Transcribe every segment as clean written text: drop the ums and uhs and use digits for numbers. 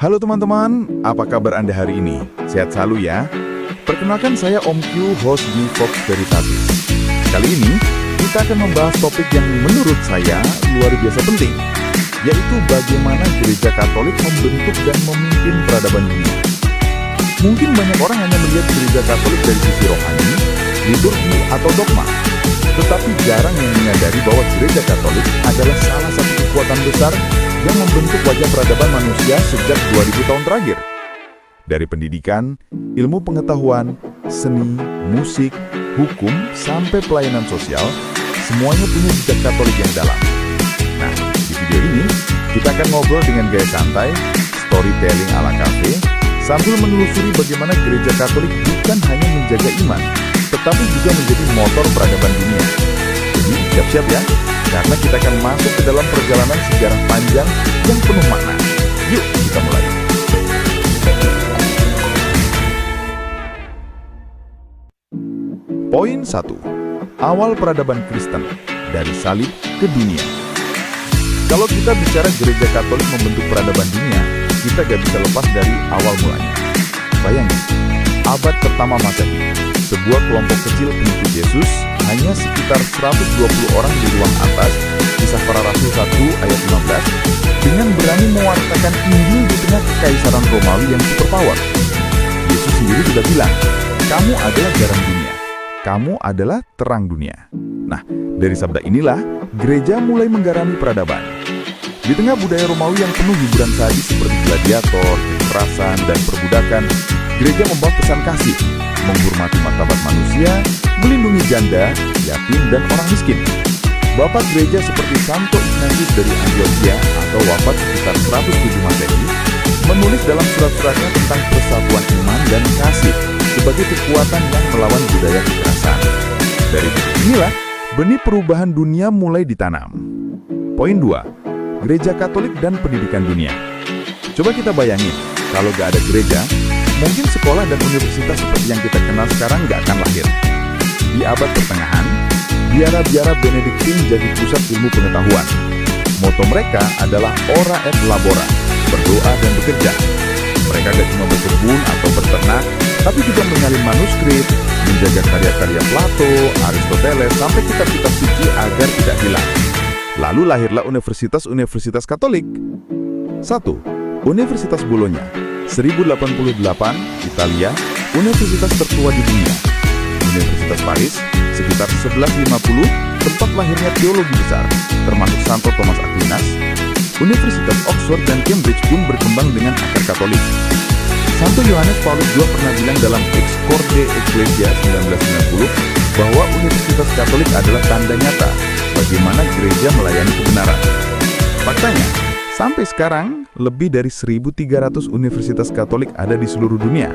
Halo teman-teman, apa kabar Anda hari ini? Sehat selalu ya? Perkenalkan saya Om Q, host di Vox Veritatis. Kali ini, kita akan membahas topik yang menurut saya luar biasa penting, yaitu bagaimana Gereja Katolik membentuk dan memimpin peradaban dunia. Mungkin banyak orang hanya melihat Gereja Katolik dari sisi rohani, liturgi, atau dogma, tetapi jarang yang menyadari bahwa Gereja Katolik adalah salah satu kekuatan besar yang membentuk wajah peradaban manusia sejak 2000 tahun terakhir. Dari pendidikan, ilmu pengetahuan, seni, musik, hukum, sampai pelayanan sosial, semuanya punya jejak Katolik yang dalam. Nah, di video ini, kita akan ngobrol dengan gaya santai, storytelling ala kafe, sambil menelusuri bagaimana Gereja Katolik bukan hanya menjaga iman, tetapi juga menjadi motor peradaban dunia. Jadi, siap-siap ya, karena kita akan masuk ke dalam perjalanan sejarah panjang yang penuh makna. Yuk, kita mulai. Poin 1. Awal peradaban Kristen, dari salib ke dunia. Kalau kita bicara Gereja Katolik membentuk peradaban dunia, kita gak bisa lepas dari awal mulanya. Bayangin, abad pertama Masehi, sebuah kelompok kecil pengikut Yesus, hanya sekitar 120 orang di ruang atas, Kisah Para Rasul 1 ayat 15, dengan berani mewartakan Injil di tengah kekaisaran Romawi yang superpower. Yesus sendiri sudah bilang, kamu adalah garam dunia, kamu adalah terang dunia. Nah, dari sabda inilah, gereja mulai menggarami peradaban. Di tengah budaya Romawi yang penuh hiburan sadis seperti gladiator, kekerasan, dan perbudakan, gereja membawa pesan kasih, menghormati martabat manusia, melindungi janda, yatim, dan orang miskin. Bapak gereja seperti Santo Ignatius dari Antioquia atau wafat sekitar 107 Masehi, menulis dalam surat-suratnya tentang persatuan iman dan kasih sebagai kekuatan yang melawan budaya kekerasan. Dari titik inilah, benih perubahan dunia mulai ditanam. Poin 2. Gereja Katolik dan pendidikan dunia. Coba kita bayangin, kalau gak ada gereja, mungkin sekolah dan universitas seperti yang kita kenal sekarang gak akan lahir. Di abad pertengahan, biara-biara Benediktin jadi pusat ilmu pengetahuan. Moto mereka adalah ora et labora, berdoa dan bekerja. Mereka gak cuma berkebun atau berternak, tapi juga menyalin manuskrip, menjaga karya-karya Plato, Aristoteles, sampai kitab-kitab suci agar tidak hilang. Lalu lahirlah Universitas-Universitas Katolik. 1. Universitas Bologna, 1088, Italia, universitas tertua di dunia. Universitas Paris, sekitar 1150, tempat lahirnya teologi besar, termasuk Santo Thomas Aquinas. Universitas Oxford dan Cambridge pun berkembang dengan akar Katolik. Santo Yohanes Paulus II pernah bilang dalam Ex Corde Ecclesia 1990 bahwa Universitas Katolik adalah tanda nyata bagaimana gereja melayani kebenaran. Faktanya, sampai sekarang, lebih dari 1.300 universitas Katolik ada di seluruh dunia.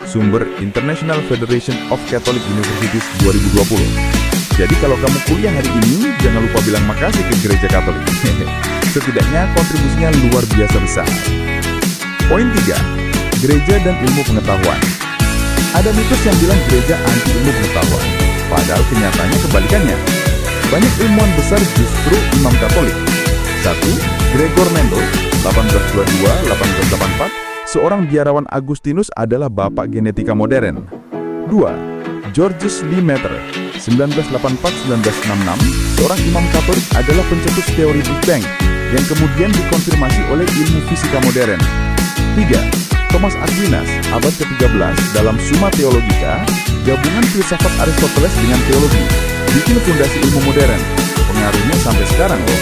Sumber International Federation of Catholic Universities 2020. Jadi kalau kamu kuliah hari ini, jangan lupa bilang makasih ke Gereja Katolik. Setidaknya kontribusinya luar biasa besar. Poin 3. Gereja dan ilmu pengetahuan. Ada mitos yang bilang gereja anti ilmu pengetahuan, padahal kenyataannya kebalikannya. Banyak ilmuwan besar justru imam Katolik. 1. Gregor Mendel, 1822-1884, seorang biarawan Agustinus adalah bapak genetika modern. 2. Georges Lemaitre, 1984-1966, seorang imam Katolik adalah pencetus teori Big Bang, yang kemudian dikonfirmasi oleh ilmu fisika modern. 3. Thomas Aquinas, abad ke-13, dalam Summa Theologica, gabungan filsafat Aristoteles dengan teologi, bikin fondasi ilmu modern. Pengaruhnya sampai sekarang loh.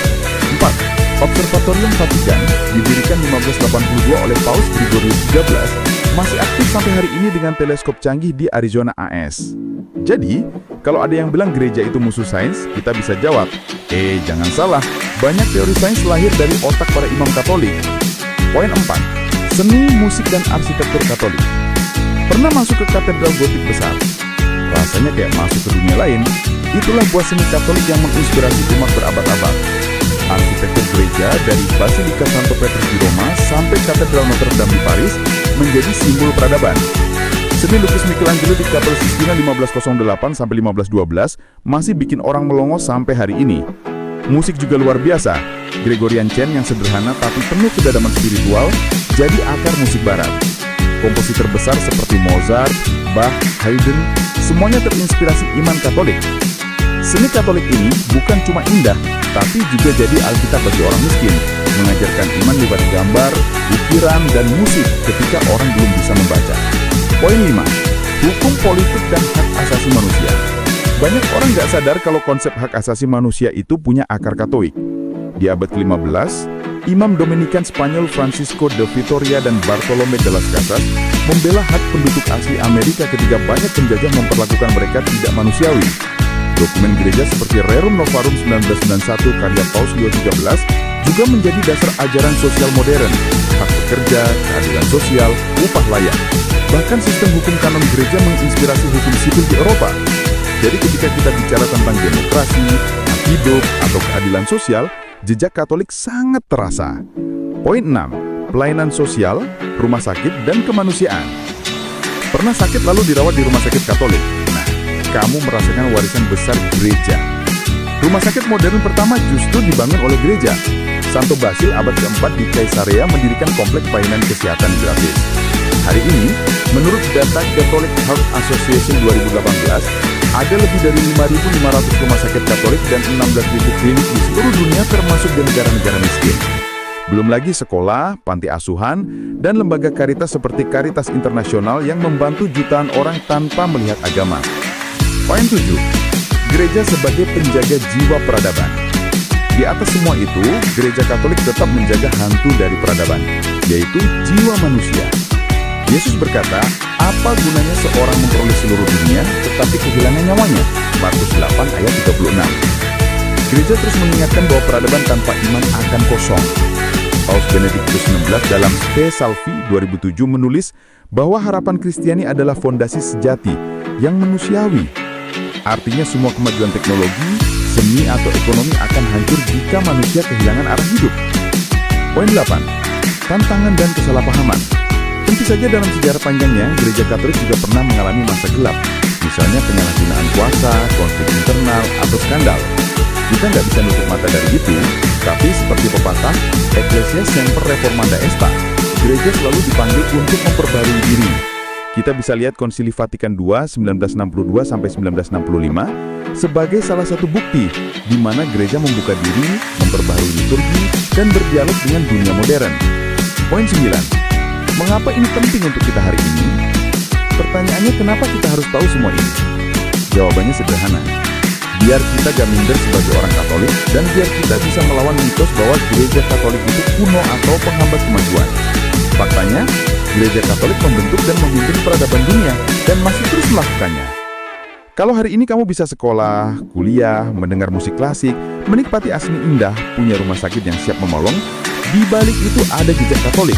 4. Observatorium Vatikan, didirikan 1582 oleh Paus Gregorius XIII, masih aktif sampai hari ini dengan teleskop canggih di Arizona AS. Jadi, kalau ada yang bilang gereja itu musuh sains, kita bisa jawab, jangan salah, banyak teori sains lahir dari otak para imam Katolik. Poin 4. Seni, musik, dan arsitektur Katolik. Pernah masuk ke katedral gotik besar? Rasanya kayak masuk ke dunia lain. Itulah buah seni Katolik yang menginspirasi umat berabad-abad. Arsitektur gereja dari Basilika Santo Petrus di Roma sampai Katedral Notre Dame di Paris menjadi simbol peradaban. Seni lukis Michelangelo di Kapel Sistina 1508 sampai 1512 masih bikin orang melongo sampai hari ini. Musik juga luar biasa. Gregorian chant yang sederhana tapi penuh kedalaman spiritual jadi akar musik barat. Kompositor besar seperti Mozart, Bach, Haydn, semuanya terinspirasi iman Katolik. Seni Katolik ini bukan cuma indah, tapi juga jadi Alkitab bagi orang miskin, mengajarkan iman lewat gambar, ukiran, dan musik ketika orang belum bisa membaca. Poin 5. Hukum politik dan hak asasi manusia. Banyak orang nggak sadar kalau konsep hak asasi manusia itu punya akar Katolik. Di abad ke-15, Imam Dominikan Spanyol Francisco de Vitoria dan Bartolomé de las Casas membela hak penduduk asli Amerika ketika banyak penjajah memperlakukan mereka tidak manusiawi. Dokumen gereja seperti Rerum Novarum 1991 karya Paus Leo XIII juga menjadi dasar ajaran sosial modern, hak pekerja, keadilan sosial, upah layak. Bahkan sistem hukum kanon gereja menginspirasi hukum sipil di Eropa. Jadi ketika kita bicara tentang demokrasi, hak hidup, atau keadilan sosial, jejak Katolik sangat terasa. Poin 6. Pelayanan sosial, rumah sakit, dan kemanusiaan. Pernah sakit lalu dirawat di rumah sakit Katolik? Nah, kamu merasakan warisan besar gereja. Rumah sakit modern pertama justru dibangun oleh gereja. Santo Basil abad ke-4 di Kaisarea mendirikan kompleks pelayanan kesehatan gratis. Hari ini, menurut data Catholic Health Association 2018, ada lebih dari 5.500 rumah sakit Katolik dan 16.000 klinik di seluruh dunia termasuk di negara-negara miskin. Belum lagi sekolah, panti asuhan, dan lembaga karitas seperti Karitas Internasional yang membantu jutaan orang tanpa melihat agama. Poin 7. Gereja sebagai penjaga jiwa peradaban. Di atas semua itu, gereja Katolik tetap menjaga hantu dari peradaban, yaitu jiwa manusia. Yesus berkata, apa gunanya seorang memperoleh seluruh dunia, tetapi kehilangan nyawanya? Markus 8 ayat 36. Gereja terus mengingatkan bahwa peradaban tanpa iman akan kosong. Paus Benediktus XVI dalam Spe Salvi 2007 menulis bahwa harapan Kristiani adalah fondasi sejati yang manusiawi. Artinya semua kemajuan teknologi, seni atau ekonomi akan hancur jika manusia kehilangan arah hidup. Poin 8. Tantangan dan kesalahpahaman. Tentu saja dalam sejarah panjangnya, gereja Katolik juga pernah mengalami masa gelap, misalnya penyalahgunaan kuasa, konflik internal, atau skandal. Kita nggak bisa nutup mata dari itu, tapi seperti pepatah, Ecclesia Semper Reformanda Est, gereja selalu dipanggil untuk memperbarui diri. Kita bisa lihat Konsili Vatikan II 1962-1965 sebagai salah satu bukti di mana gereja membuka diri, memperbarui liturgi, dan berdialog dengan dunia modern. Poin 9. Mengapa ini penting untuk kita hari ini? Pertanyaannya, kenapa kita harus tahu semua ini? Jawabannya sederhana. Biar kita gak minder sebagai orang Katolik, dan biar kita bisa melawan mitos bahwa gereja Katolik itu kuno atau penghambat kemajuan. Faktanya, gereja Katolik membentuk dan memimpin peradaban dunia, dan masih terus melakukannya. Kalau hari ini kamu bisa sekolah, kuliah, mendengar musik klasik, menikmati asli indah, punya rumah sakit yang siap menolong, di balik itu ada jejak Katolik.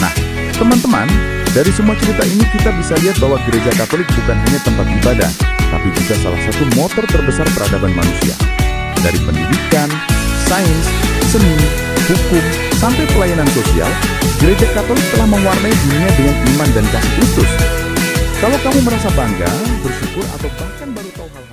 Nah, teman-teman, dari semua cerita ini kita bisa lihat bahwa gereja Katolik bukan hanya tempat ibadah, tapi juga salah satu motor terbesar peradaban manusia. Dari pendidikan, sains, seni, hukum, sampai pelayanan sosial, gereja Katolik telah mewarnai dunia dengan iman dan kasih Kristus. Kalau kamu merasa bangga, bersyukur, atau bahkan baru tahu hal